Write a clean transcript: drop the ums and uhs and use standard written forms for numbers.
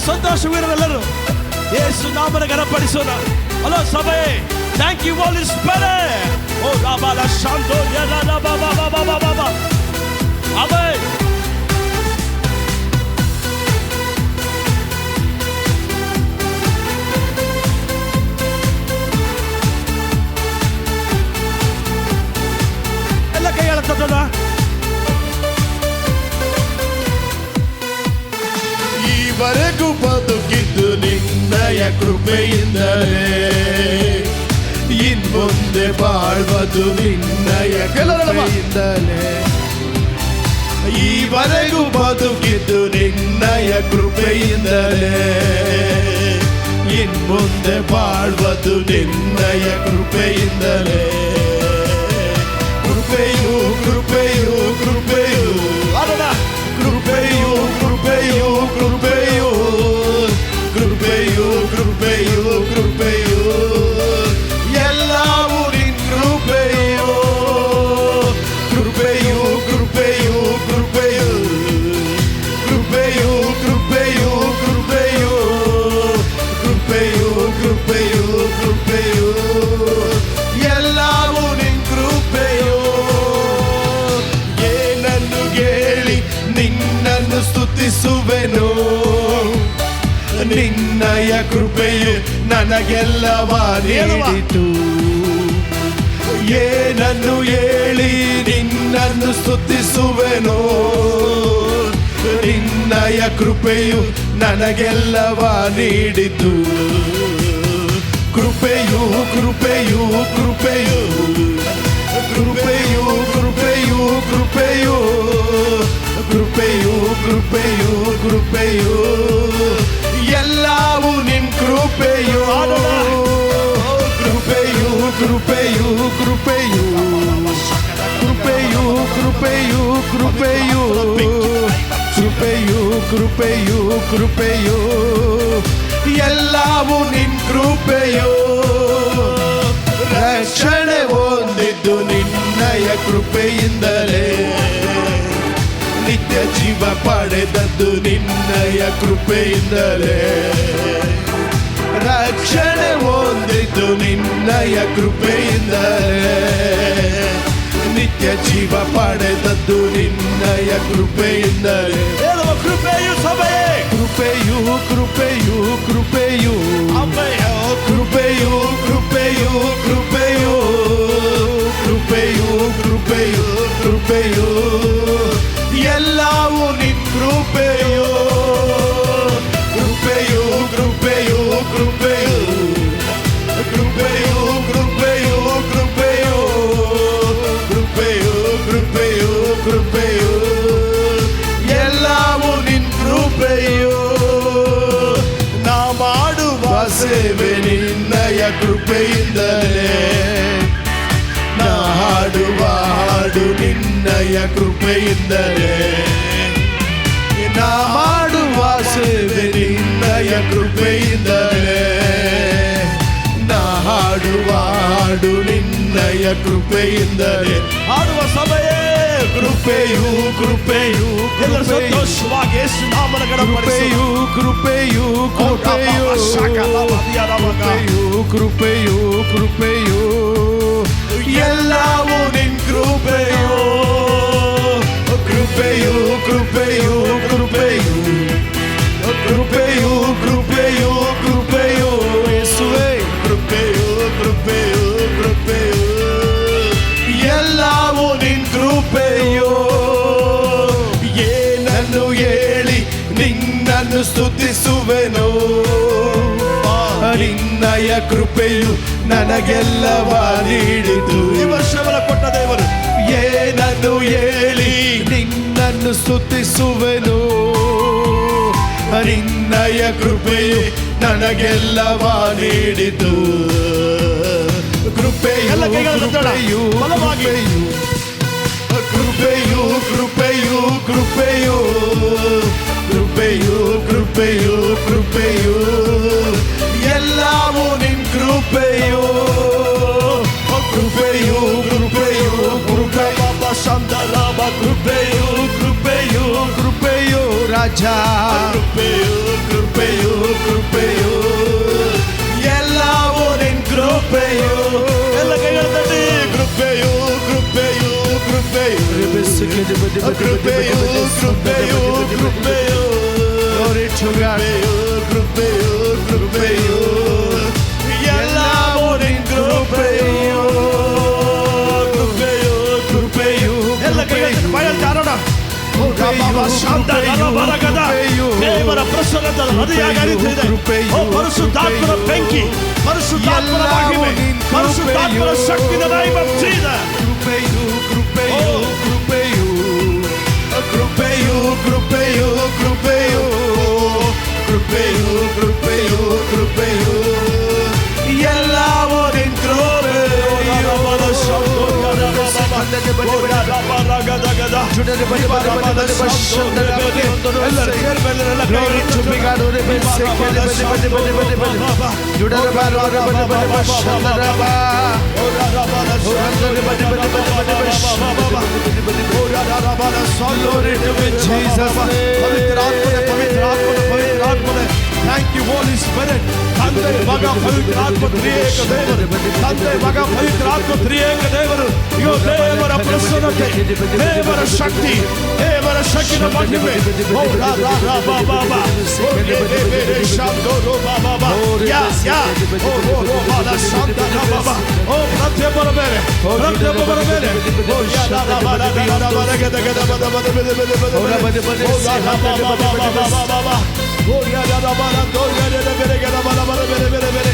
ಸಂತೋಷವಿರುವೆಲ್ಲರೂ ಯೇಸು ನಾಮನ ಘನಪಡಿಸೋಣ. Hello ಸಭೆ, thank you Holi spirit. ಓ ರಾಬಾಲ ಶಾಂತೋ ಯಲಾ ಬಾ ಬಾ ಬಾ ಬಾ ಬಾ ಬಾ. ಆಮೆನ್. ಎಲ್ಲ ಕೈಗಳ ತಟ್ಟೋಣ. ಈವರೆಗೂ ಬದುಕಿದ್ದು ನಿನ್ನಯ ಕೃಪೆಯಿಂದಲೇ, ಇನ್ಮುಂದೆ ಬಾಳ್ವುದು ನಿನ್ನಯ ಕೃಪೆಯಿಂದಲೇ. ಈವರೆಗೂ ಬದುಕಿದ್ದು ನಿನ್ನಯ ಕೃಪೆಯಿಂದಲೇ, ಇನ್ಮುಂದೆ ಬಾಳ್ವುದು ನಿನ್ನಯ ಕೃಪೆಯಿಂದಲೇ. ಕೃಪೆಯು ಕೃಪೆಯು ಕೃಪೆಯು ಕೃಪೆಯು ಕೃಪೆಯು ಕೃಪೆಯು ಕೃಪೆಯು ಕೃಪೆಯು ಕೃಪೆಯು ಎಲ್ಲವೂ ನಿನ್ ಕೃಪೆಯು. ಕೃಪೆಯು ಕೃಪೆಯು ಕೃಪೆಯು ಕೃಪೆಯು ಕೃಪೆಯು ಕೃಪೆಯು ಕೃಪೆಯು ಕೃಪೆಯು ಕೃಪೆಯು ಎಲ್ಲವೂ ನಿನ್ ಕೃಪೆಯು. ಏನನ್ನು ಕೇಳಿ ನಿನ್ನನ್ನು ಸ್ತುತಿಸುವೆನು, ನಿನ್ನಯ ಕೃಪೆಯು ನನಗೆಲ್ಲವ ನೀಡಿತು. ಏನನ್ನು ಹೇಳಿ ನಿನ್ನನ್ನು ಸ್ತುತಿಸುವೆನು, ನಿನ್ನಯ ಕೃಪೆಯು ನನಗೆಲ್ಲವ ನೀಡಿತು. ಕೃಪೆಯು ಕೃಪೆಯು ಕೃಪೆಯು ಕೃಪೆಯು ಕೃಪೆಯು ಕೃಪೆಯು ಕೃಪೆಯು ಕೃಪೆಯು ಕೃಪೆಯು ಎಲ್ಲವೂ ನಿನ್ ಕೃಪೆಯು. ಕೃಪೆಯು ಕೃಪೆಯು ಕೃಪೆಯು ಕೃಪೆಯು ಕೃಪೆಯು ಕೃಪೆಯು ಕೃಪೆಯು ಕೃಪೆಯು ಕೃಪೆಯು ಎಲ್ಲವೂ ನಿನ್ ಕೃಪೆಯು. ರಕ್ಷಣೆ ಹೊಂದಿದ್ದು ನಿನ್ನಯ ಕೃಪೆಯಿಂದಲೇ, ನಿತ್ಯ ಜೀವ ಪಡೆದದ್ದು ನಿನ್ನಯ ಕೃಪೆಯಿಂದಲೇ. ರಕ್ಷಣೆ ಹೊಂದಿದ್ದು ನಿನ್ನಯ ಕೃಪೆಯಿಂದಲೇ, ನಿತ್ಯ ಜೀವ ಪಡೆದದ್ದು ನಿನ್ನಯ ಕೃಪೆಯಿಂದಲೇ. ಕೃಪೆಯು ಸಭೆಯೇ, ಕೃಪೆಯು ಕೃಪೆಯು ಕೃಪೆಯು ಕೃಪೆಯು ಕೃಪೆಯು ಕೃಪೆಯು ಕೃಪೆಯು ಕೃಪೆಯು ಕೃಪೆಯು ಎಲ್ಲವೂ ನಿನ್ ಕೃಪೆಯು. ಕೃಪೆಯು ಕೃಪೆಯು ಕೃಪೆಯು ಕೃಪೆಯು ಕೃಪೆಯು ಕೃಪೆಯು ಕೃಪೆಯು ಕೃಪೆಯು ಕೃಪೆಯು ಎಲ್ಲವೂ ನಿನ್ ಕೃಪೆಯು. ನಾ ಮಾಡುವ ಸೇವೆ ನಿನ್ನಯ ಕೃಪೆಯಿಂದಲೇ, ನಾ ಹಾಡುವ ಹಾಡು ನಿನ್ನಯ ಕೃಪೆಯಿಂದಲೇ. ನಾ ಮಾಡುವ ಸೇವೆ ನಿನ್ನಯ ಕೃಪೆಯಿಂದಲೇ, ನಾ ಹಾಡುವ ಹಾಡು ನಿನ್ನಯ ಕೃಪೆಯಿಂದಲೇ. ಹಾಡುವ ಸಭೆಯೇ, ಕೃಪೆಯು ಕೃಪೆಯು ಎಲ್ಲರೂ ಸಂತೋಷವಾಗಿ ಯೇಸು ನಾಮನ ಕೃಪೆಯು ಕೃಪೆಯು ಕೃಪೆಯು ಕೃಪೆಯು ಕೃಪೆಯು ಎಲ್ಲವೂ ನಿನ್ ಕೃಪೆಯು. ಕೃಪೆಯು ಕೃಪೆಯು ಕೃಪೆಯು ಕೃಪೆಯು ಕೃಪೆಯು ಕೃಪೆಯು ಯೇಸುವೇ. ಕೃಪೆಯು ಕೃಪೆಯು ಕೃಪೆಯು ಎಲ್ಲವೂ ನಿನ್ ಕೃಪೆಯು. ಏನನ್ನು ಹೇಳಿ ನಿನ್ನನ್ನು ಸ್ತುತಿಸುವೆನು, ನಿನ್ನಯ ಕೃಪೆಯು ನನಗೆಲ್ಲವ ನೀಡಿತು. ಈ ವರ್ಷವನ್ನ ಕೊಟ್ಟ ದೇವರು. ಏನನ್ನು ಹೇಳಿ ನಿನ್ನನ್ನು ಸ್ತುತಿಸುವೆನು, ನಿನ್ನಯ ಕೃಪೆಯು ನನಗೆಲ್ಲವ ನೀಡಿತು. ಕೃಪೆಯು ಕೃಪೆಯು ಕೃಪೆಯು ಕೃಪೆಯು ಕೃಪೆಯು ಕೃಪೆಯು ಕೃಪೆಯು ಕೃಪೆಯು ಎಲ್ಲವೂ ನಿನ್ ಕೃಪೆಯು. ಕೃಪೆಯು ಕೃಪೆಯು ಕೃಪೆಯ ಸಂದಲಾಭ ಕೃಪೆಯು ಕೃಪೆಯು ಕೃಪೆಯು ರಾಜ. ಕೃಪೆಯು ಕೃಪೆಯು ಕೃಪೆಯು ಎಲ್ಲವೂ ನಿನ್ ಕೃಪೆಯು ಎಲ್ಲ ಕೈಗಳ ತಟ್ಟಿ ಕೃಪೆಯು ಕೃಪೆಯು ಕೃಪೆಯು ಕೃಪೆಯು ಕೃಪೆಯು ಕೃಪೆಯು Glory to God. ಕೃಪೆಯು ಕೃಪೆಯು ಎಲ್ಲವೂ ನಿನ್ ಕೃಪೆಯು ಕೃಪೆಯು ಕೃಪೆಯು ಎಲ್ಲ ಕೈಗಳ ಬಾಯಲ್ಲಿ ಆರೋಣ ದೇವರ ಪ್ರಸನ್ನದ ಹೃದಯ ಹರಿಯುತ್ತಿದೆ. ಓ ಪರಿಶುದ್ಧಾತ್ಮನ ಬೆಂಕಿ, ಪರಿಶುದ್ಧಾತ್ಮನ ಮಹಿಮೆ, ಪರಿಶುದ್ಧಾತ್ಮನ ಶಕ್ತಿ in the name of Jesus. ಕೃಪೆಯು ಕೃಪೆಯು ಕೃಪೆಯು ಕೃಪೆಯು ಕೃಪೆಯು ಕೃಪೆಯು ಕೃಪೆಯು ಕೃಪೆಯು ಕೃಪೆಯು ಎಲ್ಲವೂ ನಿನ್ Thank you, Holy Spirit. ತಂದೆ ಮಗ ಪವಿತ್ರ ಆತ್ಮ ತ್ರಿಯೇಕ ದೇವರು, ತಂದೆ ಮಗ ಪವಿತ್ರ ಆತ್ಮ ತ್ರಿಯೇಕ ದೇವರು. ಇಗೋ ದೇವರ ಪ್ರಸನ್ನತೆ, ದೇವರ ಶಕ್ತಿ, ದೇವರ ಶಕ್ತಿಯ ಮಹಿಮೆ. ಓ ರಾ ರಾ ರಾ ಬಾ ಬಾ ಬಾ, ಓ ರೇ ರೇ ರೇ ರೇ ಶಾಂತೋ ರೋ ಬಾ ಬಾ ಬಾ, ಯಾ ಯಾ, ಓ ರೋ ರೋ ಬಾ ಲ ಶಾಂತ ರಾ ಬಾ ಬಾ. ಓ ಪ್ರತಿಯೊಬ್ಬರ ಮೇಲೆ, ಪ್ರತಿಯೊಬ್ಬರ ಮೇಲೆ, ಓ ಯಾ ರಾ ರಾ ಬಾ ರಾ ರಾ ರಾ ಬಾ ಗದ ಗದ ಬದ ಬದ ಬದ ಬದ ಬದ, ಓ ರಾ ರಾ ಬಾ ಬಾ ಬಾ ಬಾ ಬಾ ಬಾ ಬಾ. Oh, yeah, da da ba da, do ya da da bere ga da ba da ba da bere bere bere.